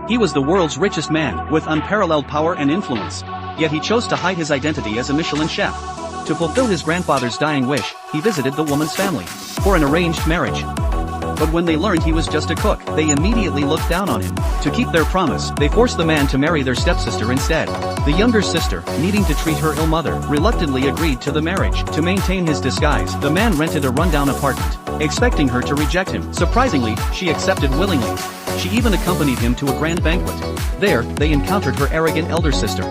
He was the world's richest man, with unparalleled power and influence. Yet he chose to hide his identity as a Michelin chef. To fulfill his grandfather's dying wish, he visited the woman's family for an arranged marriage. But when they learned he was just a cook, they immediately looked down on him. To keep their promise, they forced the man to marry their stepsister instead. The younger sister, needing to treat her ill mother, reluctantly agreed to the marriage. To maintain his disguise, the man rented a rundown apartment, expecting her to reject him. Surprisingly, she accepted willingly. She even accompanied him to a grand banquet. There, they encountered her arrogant elder sister.